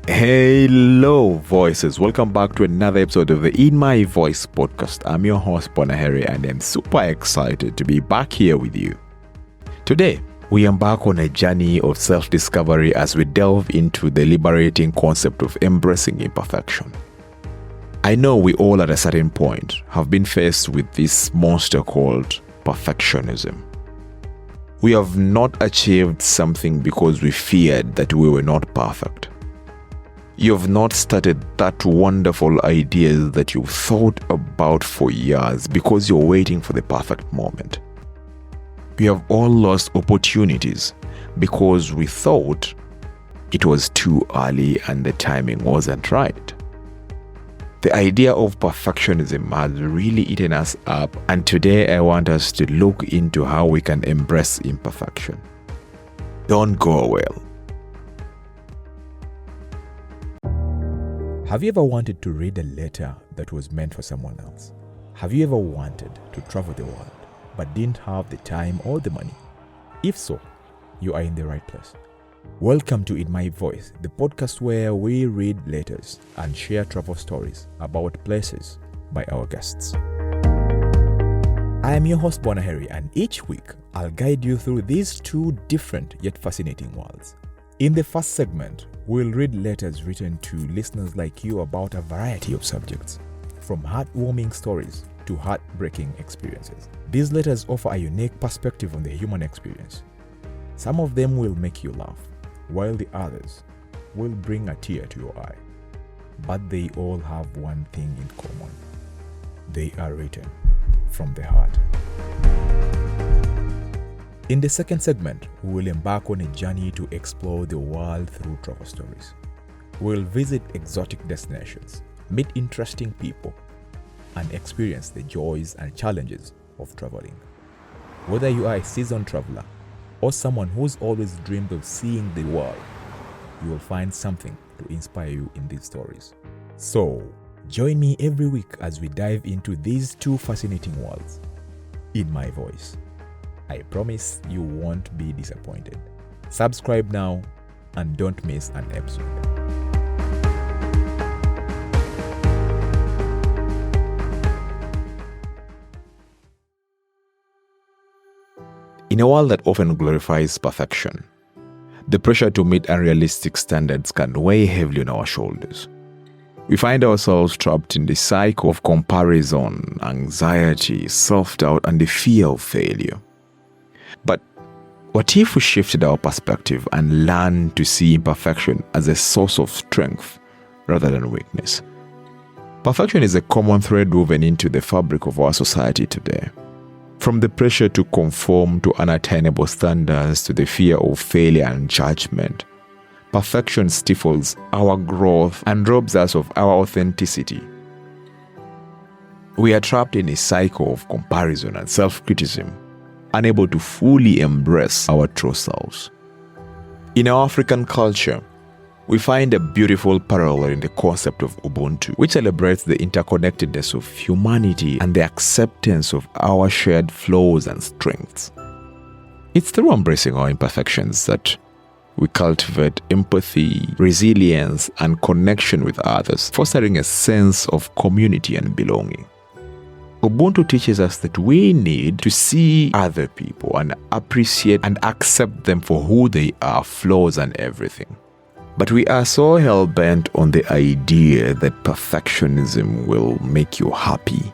Hello, voices. Welcome back to another episode of the In My Voice podcast. I'm your host, Bwanaheri, and I'm super excited to be back here with you. Today, we embark on a journey of self-discovery as we delve into the liberating concept of embracing imperfection. I know we all at a certain point have been faced with this monster called perfectionism. We have not achieved something because we feared that we were not perfect. You have not started that wonderful ideas that you thought about for years because you're waiting for the perfect moment. We have all lost opportunities because we thought it was too early and the timing wasn't right. The idea of perfectionism has really eaten us up, and today I want us to look into how we can embrace imperfection. Don't go away. Have you ever wanted to read a letter that was meant for someone else? Have you ever wanted to travel the world but didn't have the time or the money? If so, you are in the right place. Welcome to In My Voice, the podcast where we read letters and share travel stories about places by our guests. I am your host Bwanaheri, and each week I'll guide you through these two different yet fascinating worlds. In the first segment, we'll read letters written to listeners like you about a variety of subjects, from heartwarming stories to heartbreaking experiences. These letters offer a unique perspective on the human experience. Some of them will make you laugh, while the others will bring a tear to your eye. But they all have one thing in common. They are written from the heart. In the second segment, we will embark on a journey to explore the world through travel stories. We'll visit exotic destinations, meet interesting people, and experience the joys and challenges of traveling. Whether you are a seasoned traveler or someone who's always dreamed of seeing the world, you will find something to inspire you in these stories. So, join me every week as we dive into these two fascinating worlds. In My Voice. I promise you won't be disappointed. Subscribe now and don't miss an episode. In a world that often glorifies perfection, the pressure to meet unrealistic standards can weigh heavily on our shoulders. We find ourselves trapped in the cycle of comparison, anxiety, self-doubt, and the fear of failure. But what if we shifted our perspective and learned to see imperfection as a source of strength rather than weakness? Perfection is a common thread woven into the fabric of our society today. From the pressure to conform to unattainable standards to the fear of failure and judgment, perfection stifles our growth and robs us of our authenticity. We are trapped in a cycle of comparison and self-criticism, unable to fully embrace our true selves. In our African culture, we find a beautiful parallel in the concept of Ubuntu, which celebrates the interconnectedness of humanity and the acceptance of our shared flaws and strengths. It's through embracing our imperfections that we cultivate empathy, resilience, and connection with others, fostering a sense of community and belonging. Ubuntu teaches us that we need to see other people and appreciate and accept them for who they are, flaws and everything. But we are so hell-bent on the idea that perfectionism will make you happy.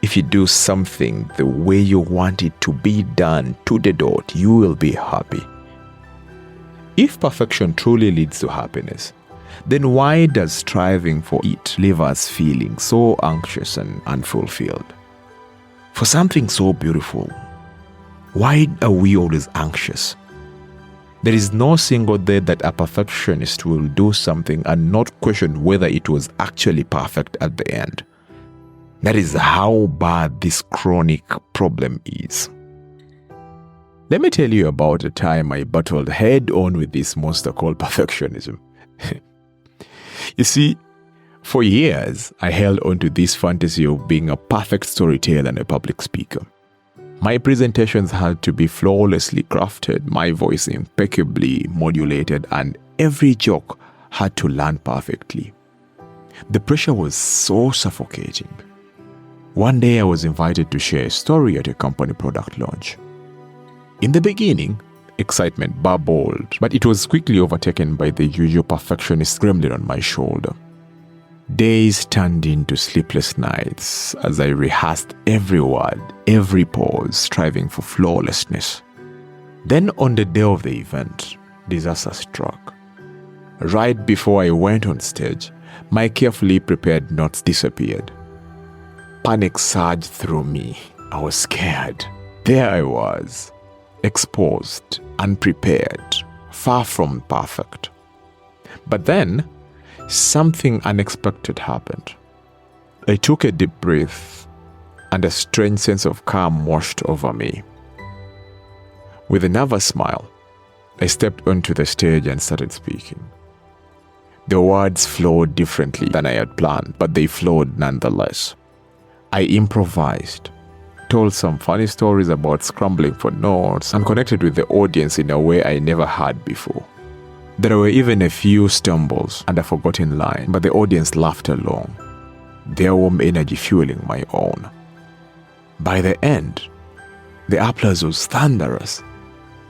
If you do something the way you want it to be done to the dot, you will be happy. If perfection truly leads to happiness, then why does striving for it leave us feeling so anxious and unfulfilled? For something so beautiful, why are we always anxious? There is no single day that a perfectionist will do something and not question whether it was actually perfect at the end. That is how bad this chronic problem is. Let me tell you about a time I battled head-on with this monster called perfectionism. You see, for years, I held on to this fantasy of being a perfect storyteller and a public speaker. My presentations had to be flawlessly crafted, my voice impeccably modulated, and every joke had to land perfectly. The pressure was so suffocating. One day I was invited to share a story at a company product launch. In the beginning, excitement bubbled, but it was quickly overtaken by the usual perfectionist gremlin on my shoulder. Days turned into sleepless nights as I rehearsed every word, every pause, striving for flawlessness. Then on the day of the event, disaster struck. Right before I went on stage, my carefully prepared notes disappeared. Panic surged through me. I was scared. There I was, exposed, unprepared, far from perfect. But then, something unexpected happened. I took a deep breath, and a strange sense of calm washed over me. With a nervous smile, I stepped onto the stage and started speaking. The words flowed differently than I had planned, but they flowed nonetheless. I improvised, told some funny stories about scrambling for notes, and connected with the audience in a way I never had before. There were even a few stumbles and a forgotten line, but the audience laughed along, their warm energy fueling my own. By the end, the applause was thunderous.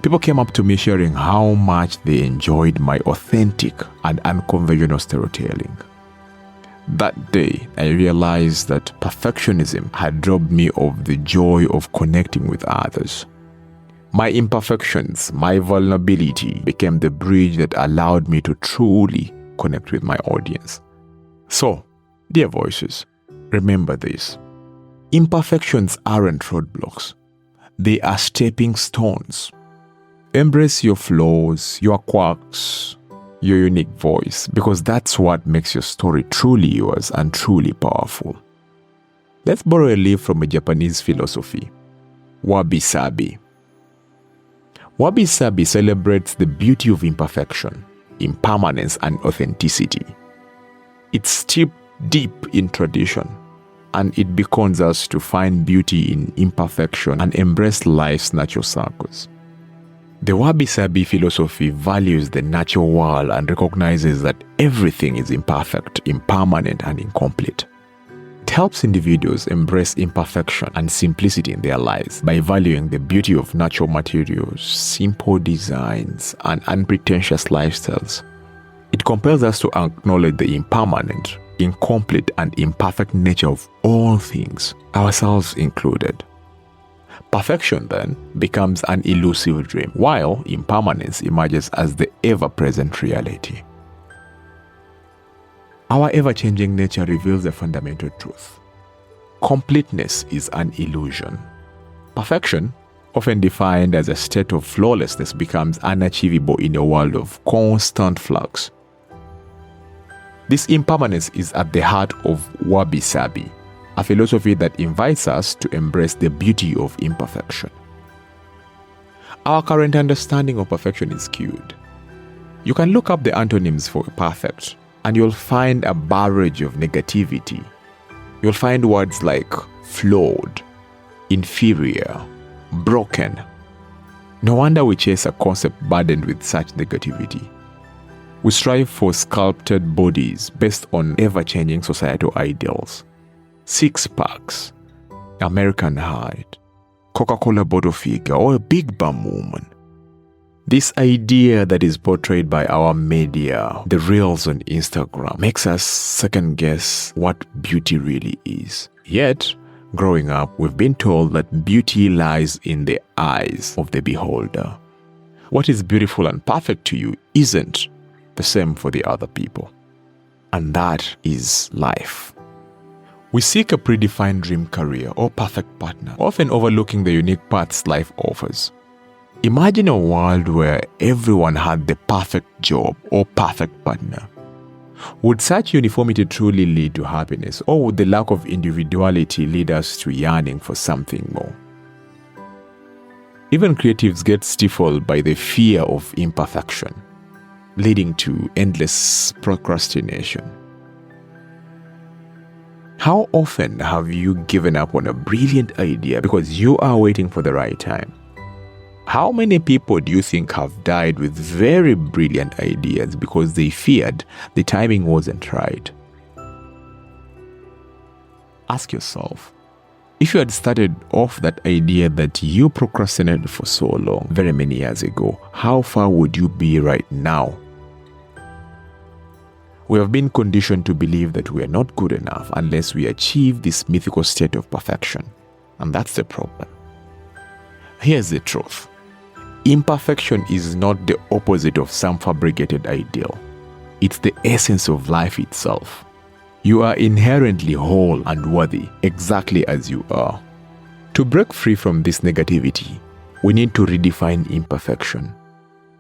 People came up to me sharing how much they enjoyed my authentic and unconventional storytelling. That day, I realized that perfectionism had robbed me of the joy of connecting with others. My imperfections, my vulnerability became the bridge that allowed me to truly connect with my audience. So, dear voices, remember this. Imperfections aren't roadblocks. They are stepping stones. Embrace your flaws, your quirks, your unique voice, because that's what makes your story truly yours and truly powerful. Let's borrow a leaf from a Japanese philosophy, Wabi-Sabi. Wabi-Sabi celebrates the beauty of imperfection, impermanence, and authenticity. It's steeped deep in tradition, and it beckons us to find beauty in imperfection and embrace life's natural cycles. The Wabi-Sabi philosophy values the natural world and recognizes that everything is imperfect, impermanent, and incomplete. It helps individuals embrace imperfection and simplicity in their lives by valuing the beauty of natural materials, simple designs, and unpretentious lifestyles. It compels us to acknowledge the impermanent, incomplete, and imperfect nature of all things, ourselves included. Perfection, then, becomes an elusive dream, while impermanence emerges as the ever-present reality. Our ever-changing nature reveals a fundamental truth. Completeness is an illusion. Perfection, often defined as a state of flawlessness, becomes unachievable in a world of constant flux. This impermanence is at the heart of Wabi-Sabi, a philosophy that invites us to embrace the beauty of imperfection. Our current understanding of perfection is skewed. You can look up the antonyms for perfect, and you'll find a barrage of negativity. You'll find words like flawed, inferior, broken. No wonder we chase a concept burdened with such negativity. We strive for sculpted bodies based on ever-changing societal ideals. Six-packs, American height, Coca-Cola bottle figure, or a big bum woman. This idea that is portrayed by our media, the reels on Instagram, makes us second-guess what beauty really is. Yet, growing up, we've been told that beauty lies in the eyes of the beholder. What is beautiful and perfect to you isn't the same for the other people. And that is life. We seek a predefined dream career or perfect partner, often overlooking the unique paths life offers. Imagine a world where everyone had the perfect job or perfect partner. Would such uniformity truly lead to happiness, or would the lack of individuality lead us to yearning for something more? Even creatives get stifled by the fear of imperfection, leading to endless procrastination. How often have you given up on a brilliant idea because you are waiting for the right time? How many people do you think have died with very brilliant ideas because they feared the timing wasn't right? Ask yourself, if you had started off that idea that you procrastinated for so long, very many years ago, how far would you be right now? We have been conditioned to believe that we are not good enough unless we achieve this mythical state of perfection. And that's the problem. Here's the truth. Imperfection is not the opposite of some fabricated ideal. It's the essence of life itself. You are inherently whole and worthy, exactly as you are. To break free from this negativity, we need to redefine imperfection.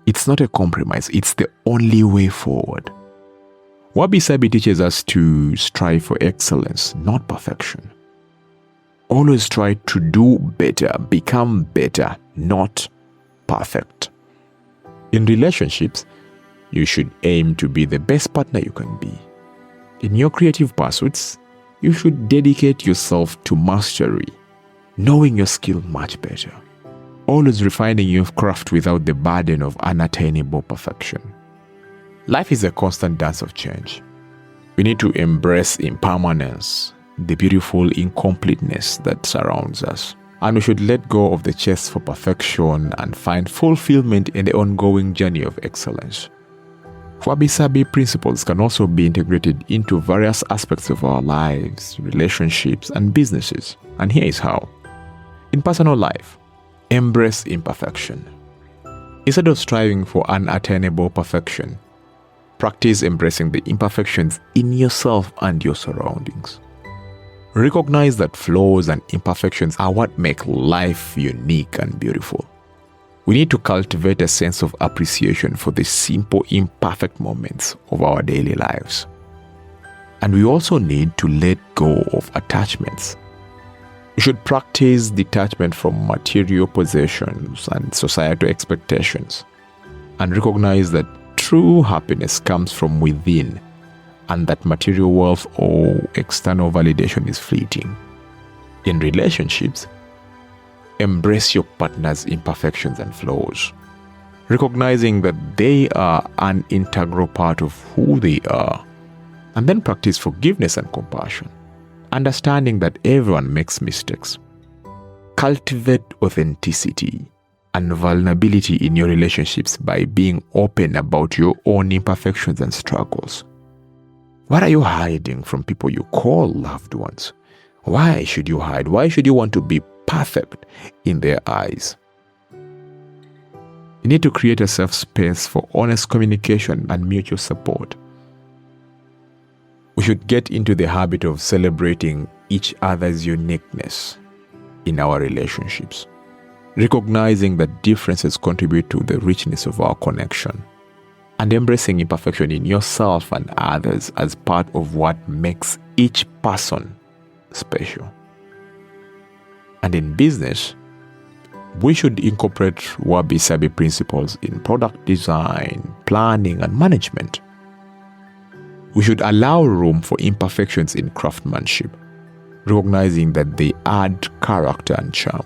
It's not a compromise, it's the only way forward. Wabi-Sabi teaches us to strive for excellence, not perfection. Always try to do better, become better, not perfect. In relationships, you should aim to be the best partner you can be. In your creative pursuits, you should dedicate yourself to mastery, knowing your skill much better. Always refining your craft without the burden of unattainable perfection. Life is a constant dance of change. We need to embrace impermanence, the beautiful incompleteness that surrounds us. And we should let go of the chase for perfection and find fulfillment in the ongoing journey of excellence. Wabi-Sabi principles can also be integrated into various aspects of our lives, relationships, and businesses. And here is how. In personal life, embrace imperfection. Instead of striving for unattainable perfection, practice embracing the imperfections in yourself and your surroundings. Recognize that flaws and imperfections are what make life unique and beautiful. We need to cultivate a sense of appreciation for the simple, imperfect moments of our daily lives. And we also need to let go of attachments. We should practice detachment from material possessions and societal expectations, and recognize that true happiness comes from within, and that material wealth or external validation is fleeting. In relationships, embrace your partner's imperfections and flaws, recognizing that they are an integral part of who they are, and then practice forgiveness and compassion, understanding that everyone makes mistakes. Cultivate authenticity and vulnerability in your relationships by being open about your own imperfections and struggles. What are you hiding from people you call loved ones? Why should you hide? Why should you want to be perfect in their eyes? You need to create a safe space for honest communication and mutual support. We should get into the habit of celebrating each other's uniqueness in our relationships, recognizing that differences contribute to the richness of our connection, and embracing imperfection in yourself and others as part of what makes each person special. And in business, we should incorporate Wabi-Sabi principles in product design, planning, and management. We should allow room for imperfections in craftsmanship, recognizing that they add character and charm.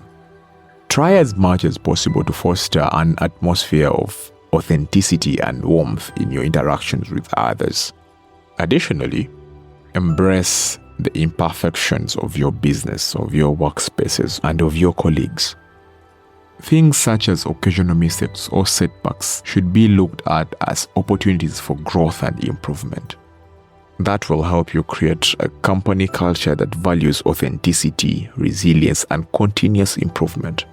Try as much as possible to foster an atmosphere of authenticity and warmth in your interactions with others. Additionally, embrace the imperfections of your business, of your workspaces, and of your colleagues. Things such as occasional mistakes or setbacks should be looked at as opportunities for growth and improvement. That will help you create a company culture that values authenticity, resilience, and continuous improvement.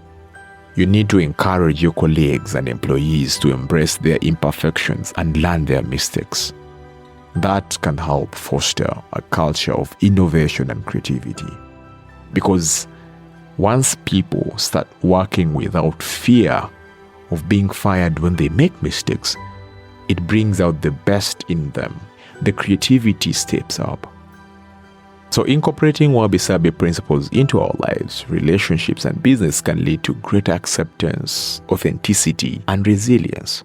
You need to encourage your colleagues and employees to embrace their imperfections and learn their mistakes. That can help foster a culture of innovation and creativity. Because once people start working without fear of being fired when they make mistakes, it brings out the best in them. The creativity steps up. So incorporating Wabi-Sabi principles into our lives, relationships, and business can lead to greater acceptance, authenticity, and resilience.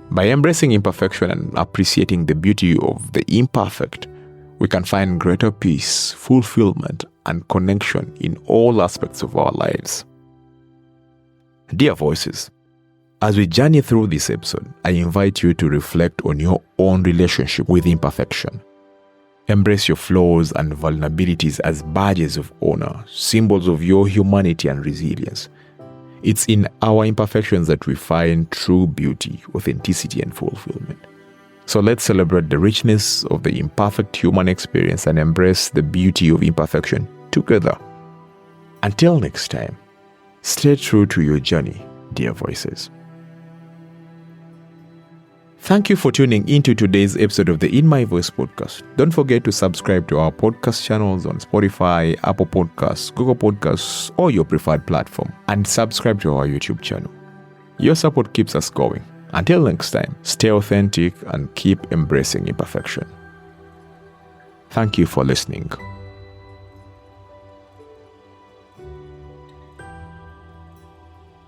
By embracing imperfection and appreciating the beauty of the imperfect, we can find greater peace, fulfillment, and connection in all aspects of our lives. Dear voices, as we journey through this episode, I invite you to reflect on your own relationship with imperfection. Embrace your flaws and vulnerabilities as badges of honor, symbols of your humanity and resilience. It's in our imperfections that we find true beauty, authenticity, and fulfillment. So let's celebrate the richness of the imperfect human experience and embrace the beauty of imperfection together. Until next time, stay true to your journey, dear voices. Thank you for tuning into today's episode of the In My Voice podcast. Don't forget to subscribe to our podcast channels on Spotify, Apple Podcasts, Google Podcasts, or your preferred platform, and subscribe to our YouTube channel. Your support keeps us going. Until next time, stay authentic and keep embracing imperfection. Thank you for listening.